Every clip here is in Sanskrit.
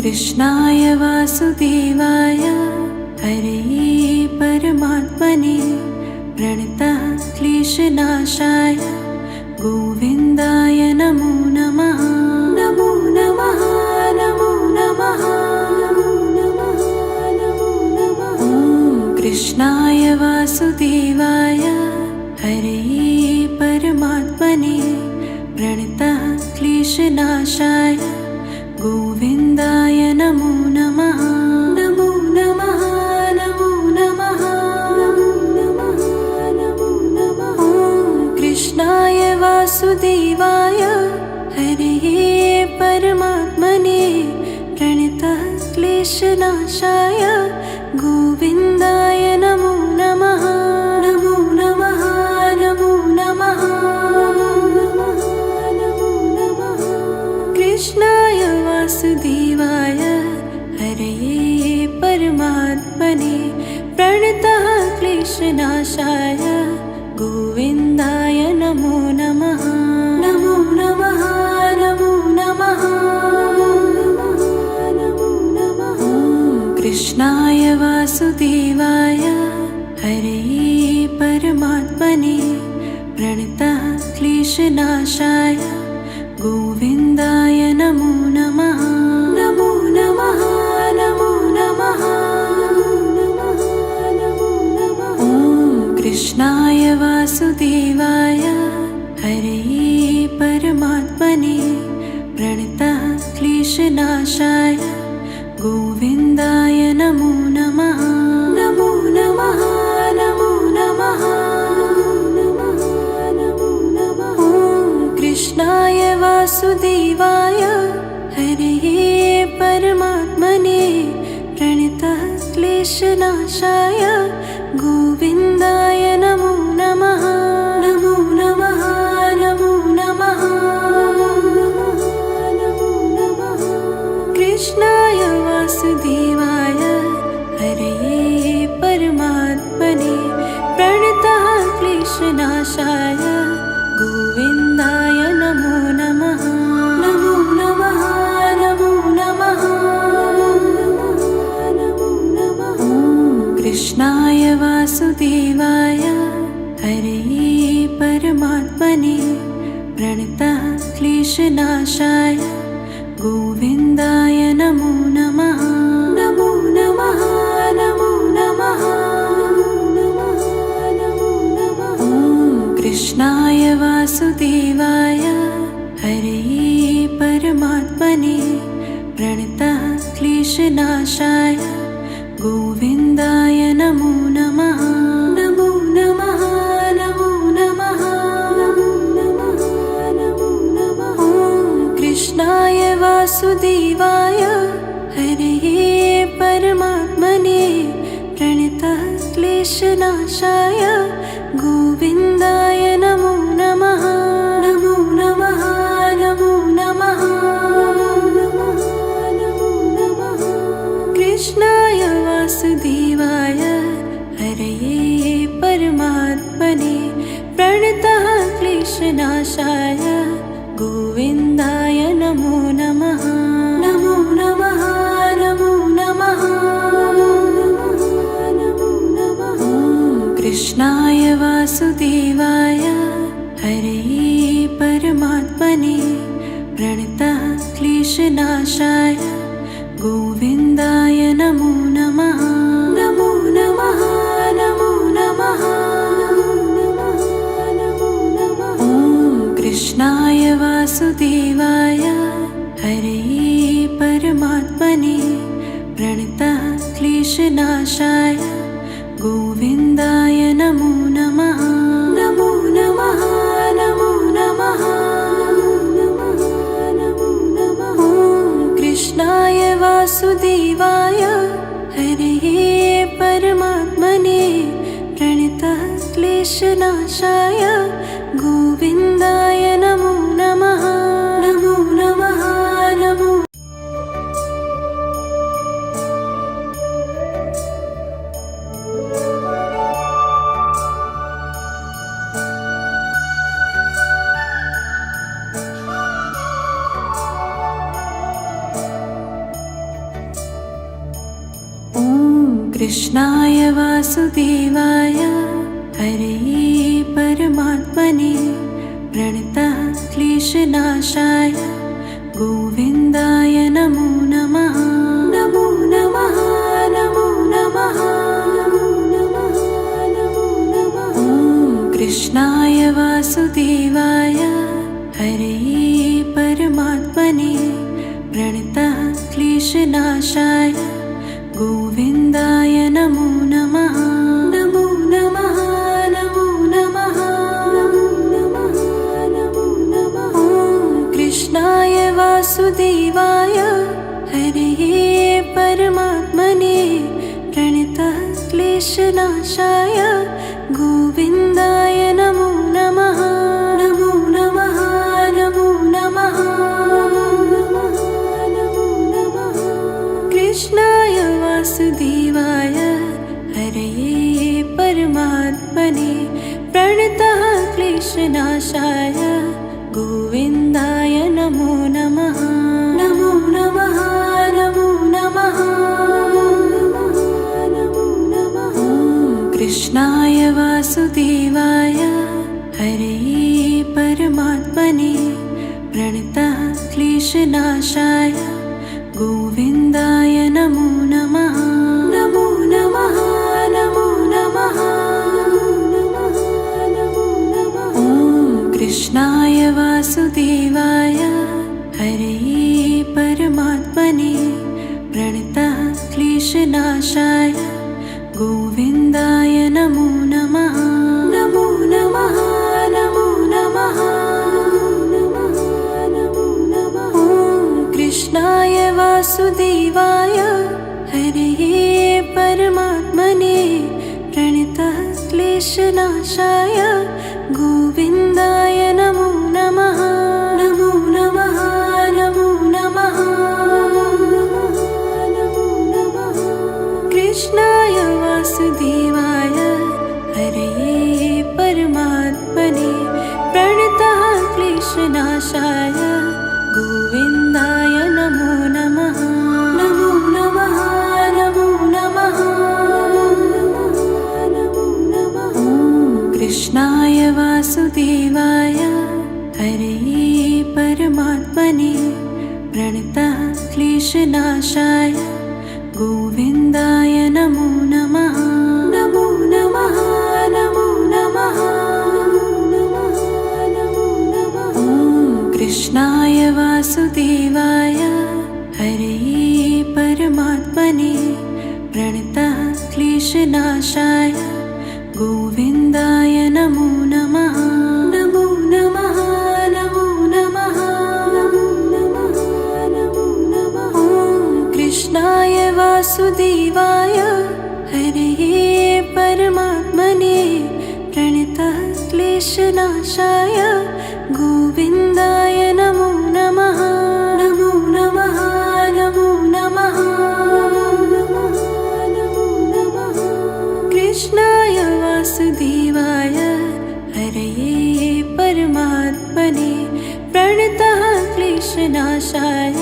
कृष्णाय वासुदेवाय हरये परमात्मने प्रणतः क्लेशनाशाय गोविन्दाय नमो नमः। नमो नमः नमो नमः नमो नमः नमो नमः। कृष्णाय वासुदेवाय हरये परमात्मने प्रणतः क्लेशनाशाय गोविन्दाय नमो नमः। नमो नमः नमो नमः नमो नमः नमो नमः। कृष्णाय वासुदेवाय हरये परमात्मने प्रणतः क्लेशनाशाय गोविन्दाय नमो नमः। नमो नमः नमो नमः नमो नमः नमो नमः। कृष्णाय वासुदेवाय हरये परमात्मने प्रणतः क्लेशनाशाय गोविन्दाय नमो नमः। नमो नमः नमो नमः नमो नमः। कृष्णाय वासुदेवाय हरये परमात्मने प्रणतः क्लेशनाशाय गोविन्दाय नमो नमः। नमो नमः नमो नमः नमो नमः। कृष्णाय वासुदेवाय हरये परमात्मने प्रणतः क्लेशनाशाय गोविन्दाय नमो नमः। नमो नमः नमो नमः नमो नमः। कृष्णाय वासुदेवाय हरये परमात्मने प्रणतः क्लेशनाशाय गोविन्दाय नमो नमः। नमो नमः नमो नमः नमो नमः। कृष्णाय वासुदेवाय हरये परमात्मने प्रणतः क्लेशनाशाय गोविन्दाय नमो नमः। नमो नमः नमो नमः नमो नमः। कृष्णाय वासुदेवाय हरये परमात्मने प्रणतः क्लेशनाशाय गोविन्दाय नमो नमः। नमो नमः नमो नमः नमो नमः। कृष्णाय वासुदेवाय हरये परमात्मने प्रणतः क्लेशनाशाय गोविन्दाय नमो नमः। नमो नमः नमो नमः नमो नमः नमो नमः। कृष्णाय वासुदेवाय हरये परमात्मने प्रणतः क्लेशनाशाय गोविन्दाय नमो नमः। नमो नमः नमो नमः नमो नमः। कृष्णाय वासुदेवाय हरये परमात्मने प्रणतः क्लेशनाशाय गोविन्दाय नमो नमः। नमो नमः नमो नमः नमो नमः। कृष्णाय वासुदेवाय हरये परमात्मने प्रणतः क्लेशनाशाय गोविन्दाय नमो नमः। नमो नमः नमो नमः नमो नमः। कृष्णाय वासुदेवाय हरये परमात्मने प्रणतः क्लेशनाशाय गोविन्दाय नमो नमः। नमो नमः नमो नमः नमो नमः। कृष्णाय वासुदेवाय हरये परमात्मने प्रणतः क्लेशनाशाय गोविन्दाय नमो नमः। नमो नमः नमो कृष्णाय वासुदेवाय हरे परमात्मने प्रणतः क्लेशनाशाय गोविन्दाय नमो नमः। नमो नमः नमो नमः नमो नमः। कृष्णाय वासुदेवाय हरे परमात्मने प्रणतः क्लेशनाशाय गोविन्दाय नमो नमः। नमो नमः नमो नमः नमो नमः। कृष्णाय वासुदेवाय हरे परमात्मने प्रणतः क्लेशनाशाय गोविन्दाय नमो नमः। नमो नमः नमो नमः नमो नमः। कृष्णाय वासुदेवाय हरे परमात्मने प्रणतः क्लेशनाशाय गोविन्दाय नमो नमः। नमो नमः नमो नमः नमो नमः। कृष्णाय वासुदेवाय हरे परमात्मने प्रणतः क्लेशनाशाय गोविन्दाय नमो नमः। नमो नमः नमो नमः नमो नमः। कृष्णाय वासुदेवाय हरे परमात्मने प्रणतः क्लेशनाशाय गोविन्दाय नमो नमः। नमो नमः नमो नमः नमो नमः। कृष्णाय वासुदेवाय हरे परमात्मने प्रणतः क्लेशनाशाय गोविन्दाय नमो नमः। नमो नमः नमो नमः नमो नमः। कृष्णाय वासुदेवाय हरे परमात्मने प्रणतः क्लेशनाशाय गोविन्दाय नमो नमः। नमो नमः नमो नमः नमो नमः। कृष्णाय वासुदेवाय हरे परमात्मने प्रणतः क्लेशनाशाय गोविन्दाय नमो नमः। नमो नमः नमो नमः नमो नमः। कृष्णाय वासुदेवाय हरे परमात्मने प्रणतः क्लेशनाशाय गोविन्दाय नमो नमः। नमो नमः नमो नमः नमो नमः। कृष्णाय वासुदेवाय हरे परमात्मने प्रणतः क्लेशनाशाय गोविन्दाय नमो नमः। नमो नमः नमो नमः नमो नमः। कृष्णाय वासुदेवाय हरे परमात्मने प्रणतः क्लेशनाशाय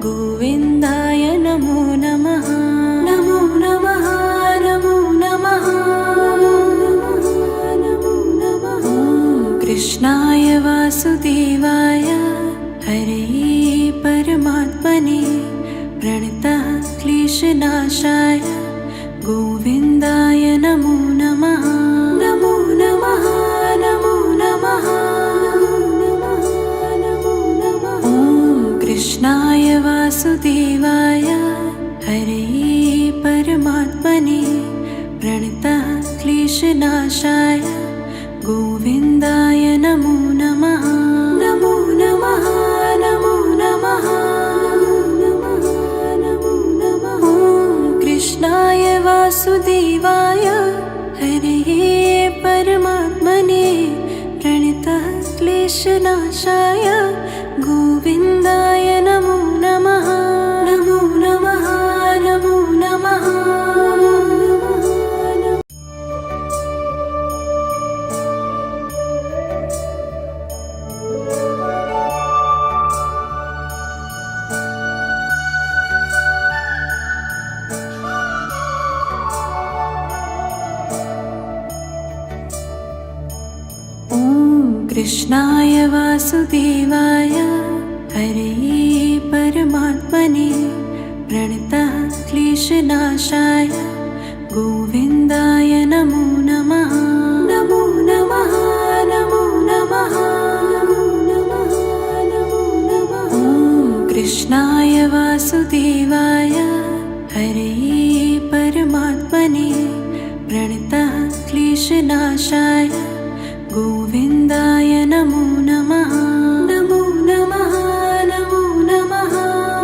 गोविन्दाय नमो नमः। नमो नमः नमो नमः नमो नमः। कृष्णाय वासुदेवाय हरे परमात्मने प्रणतः क्लेशनाशाय गोविन्दाय नमो नमः। नमो नमः नमो नमः नमो नमः। कृष्णाय वासुदेवाय हरे परमात्मने प्रणतः क्लेशनाशाय गोविन्दाय नमो नमः। नमो नमः नमो नमः नमो नमः। कृष्णाय वासुदेवाय हरे परमात्मने प्रणतः क्लेशनाशाय गोविन्दाय नमो नमः। नमो नमः नमो नमः। वासुदेवाय हरे परमात्मने प्रणतः क्लेशनाशाय गोविन्दाय नमो नमः। नमो नमः नमो नमः नमो नमः नमो नमः। ॐ कृष्णाय वासुदेवाय हरे परमात्मने प्रणतः क्लेशनाशाय गोविन्दाय नमो नमः। नमो नमः नमो नमः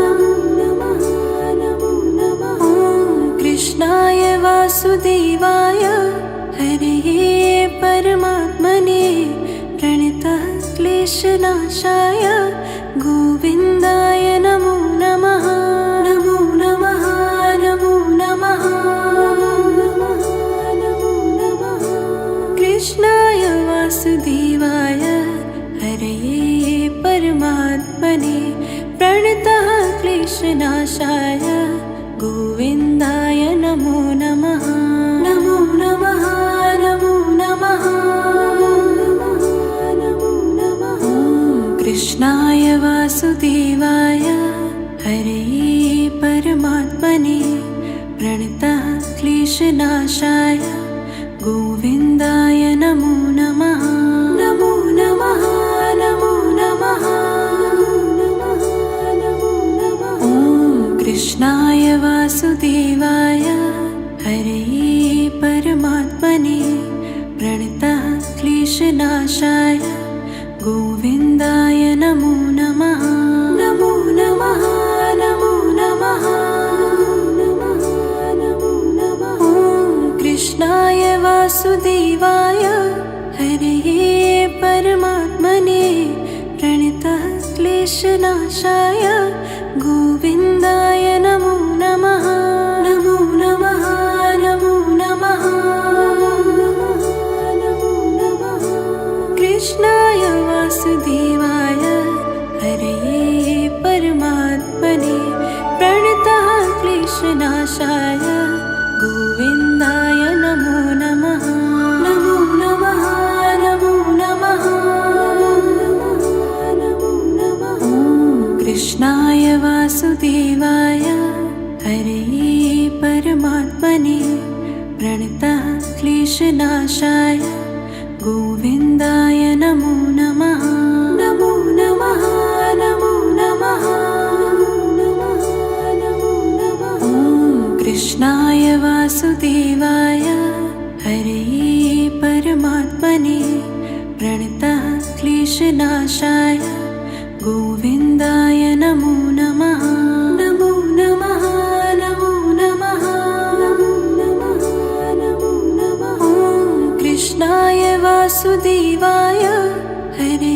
नमो नमः नमो नमः। ॐ कृष्णाय वासुदेवाय हरे परमात्मने प्रणतः क्लेशनाशाय गोविन्दाय नमो नमः। नमो नमः नमो नमः नमो नमः। कृष्णाय वासुदेवाय हरे परमात्मने प्रणतः क्लेशनाशाय गोविन्दाय नमो नमः। नमो नमः नमो नमः नमो नमः। कृष्णाय वासुदेवाय हरे परमात्मने प्रणतः क्लेशनाशाय गोविन्दाय नमो नमः। नमो नमः नमो नमः नमो नमः। ॐ कृष्णाय वासुदेवाय हरे परमात्मने प्रणतः क्लेशनाशाय गोविन्दाय नमो नमः। नमो नमः नमो नमः नमो नमः। ॐ कृष्णाय वासुदेवाय हरे परमात्मने प्रणतः क्लेशनाशाय गोविन्दाय नमो नमः। नमो नमः नमो नमः नमो नमः। कृष्णाय वासुदेवाय हरे परमात्मने प्रणतः क्लेशनाशाय गोविन्दाय नमो नमः। नमो नमः नमो नमः नमो नमः। कृष्णाय वासुदेवाय हरे परमात्मने प्रणतः क्लेशनाशाय गोविन्दाय नमो नमः। नमो नमः नमो नमः नमो नमः। कृष्णाय वासुदेवाय हरे परमात्मने प्रणतः क्लेशनाशाय गोविन्दाय नमो नमः। नमो नमः नमो नमः नमो नमः। कृष्णाय वासुदेवाय हरे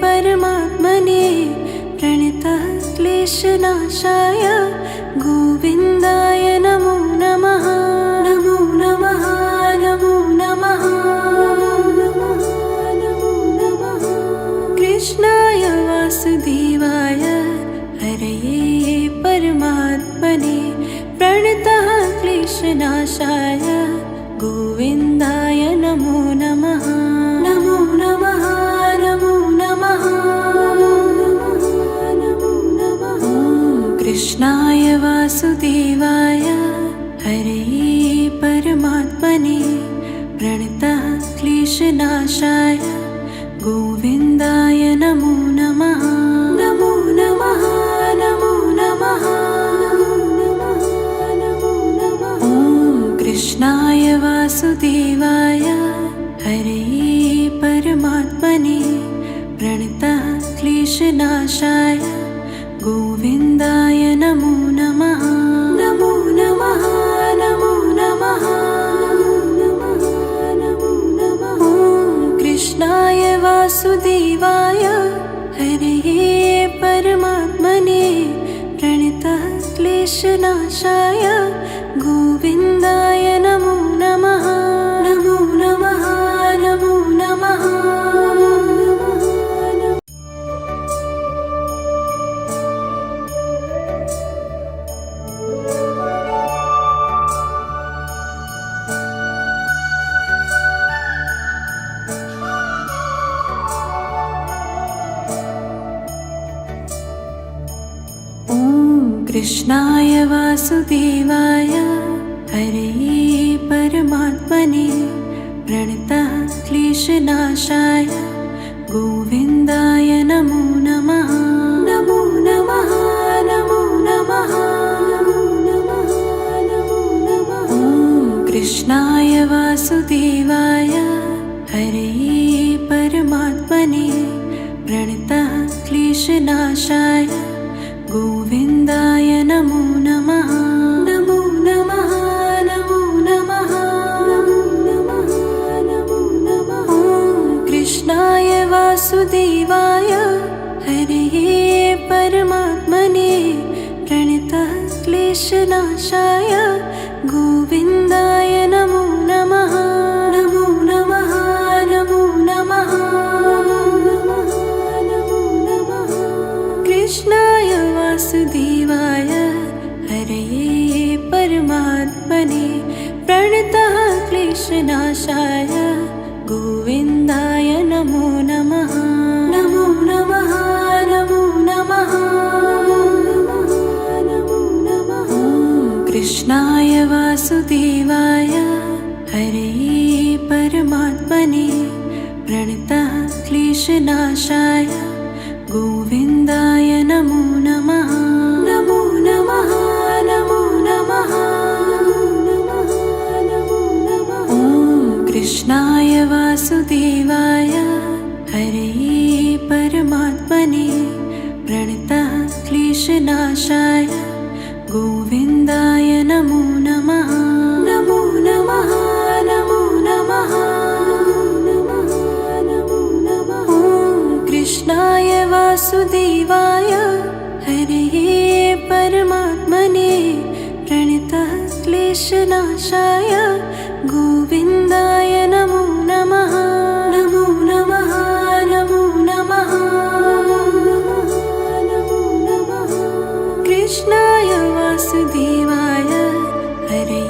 परमात्मने प्रणतः क्लेशनाशाय गोविन्दाय नमो नमः। नमो नमः नमो नमः नमो नमः। कृष्णाय वासुदेवाय हरे परमात्मने प्रणतः क्लेशनाशाय गोविन्दाय नमो नमः। नमो नमः नमो नमः नमो नमः। कृष्णाय वासुदेवाय हरे परमात्मने प्रणतः क्लेशनाशाय गोविन्दाय नमो नमः। नमो नमः नमो नमः नमो नमः। कृष्णाय वासुदेवाय हरे परमात्मने प्रणतः क्लेशनाशाय गोविन्दाय नमो नमः। नमो नमः नमो नमः नमो नमः। कृष्णाय वासुदेवाय हरे परमात्मने प्रणतः क्लेशनाशाय गोविन्दाय नमो नमः। नमो नमः नमो नमः। कृष्णाय वासुदेवाय हरे परमात्मने प्रणतः क्लेशनाशाय गोविन्दाय नमो नमः। नमो नमः नमो नमः नमो नमः नमो नमः। कृष्णाय वासुदेवाय हरे परमात्मने प्रणतः क्लेशनाशाय गोविन्दाय नमो नमः। नमो नमः नमो नमः नमो नमः नमो नमः। कृष्णाय वासुदेवाय हरे परमात्मने प्रणतः क्लेशनाशाय गोविन्दाय नमो नमः। नमो नमः नमो नमः नमो नमः। कृष्णाय वासुदेवाय हरे परमात्मने प्रणतः क्लेशनाशाय गोविन्दाय नमो नमः। नमो नमः नमो नमः नमो नमः। कृष्णाय वासुदेवाय हरे परमात्मने प्रणतः क्लेशनाशाय गोविन्दाय नमो नमः। नमो नमः नमो नमः नमो नमः। कृष्णाय वासुदेवाय हरे परमात्मने प्रणतः क्लेशनाशाय गोविन्दाय नमो नमः। नमो नमः नमो नमः नमो नमः। कृष्णाय वासुदेवाय हरे परमात्मने प्रणतः क्लेशनाशाय गोविन्दाय नमो नमः। नमो नमः नमो नमः नमो नमः। कृष्णाय वासुदेवाय हरे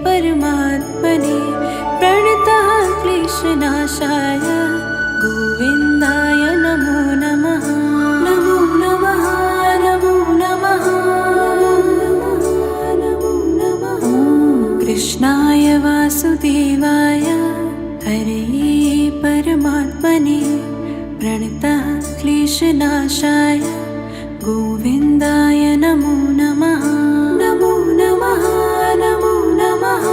परमात्मने प्रणतः क्लेशनाशाय गोविन्दाय नमो नमः। नमो नमः नमो नमः नमो नमः। कृष्णाय वासुदेवाय हरे परमात्मने प्रणतः क्लेशनाशाय गोविन्दाय नमो नमः। नमो नमः नमो नमः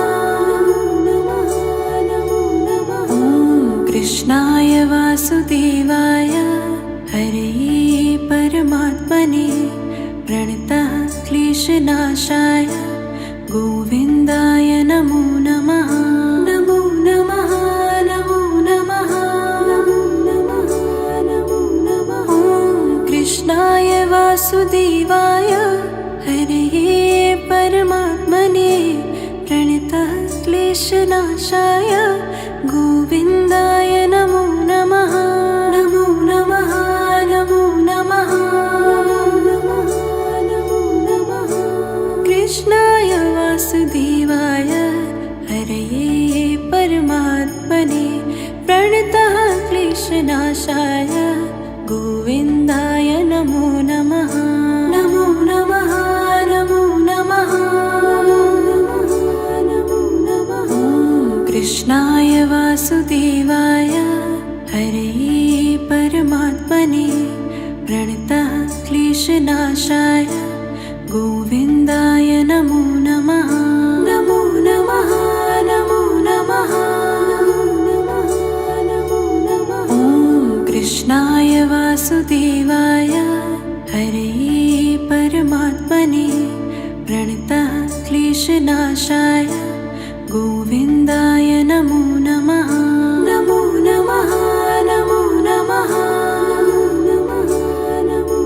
नमो नमः। कृष्णाय वासुदेवाय हरे परमात्मने प्रणतः क्लेशनाशाय गोविन्दाय नमो नमः। नमो नमः नमो नमः नमो नमः। कृष्णाय वासुदेवाय हरे परमात्मने प्रणतः क्लेशनाशाय गोविन्दाय नमो नमः। नमो नमः नमो नमः नमो नमः। कृष्णाय वासुदेवाय हरे परमात्मने प्रणतः क्लेशनाशाय गोविन्दाय नमो नमः। नमो नमः नमो नमः नमो नमः। कृष्णाय वासुदेवाय हरे परमात्मने प्रणतः क्लेशनाशाय गोविन्दाय नमो नमः। नमो नमः नमो नमः नमो नमः। कृष्णाय वासुदेवाय हरे परमात्मने प्रणतः क्लेशनाशाय गोविन्दाय नमो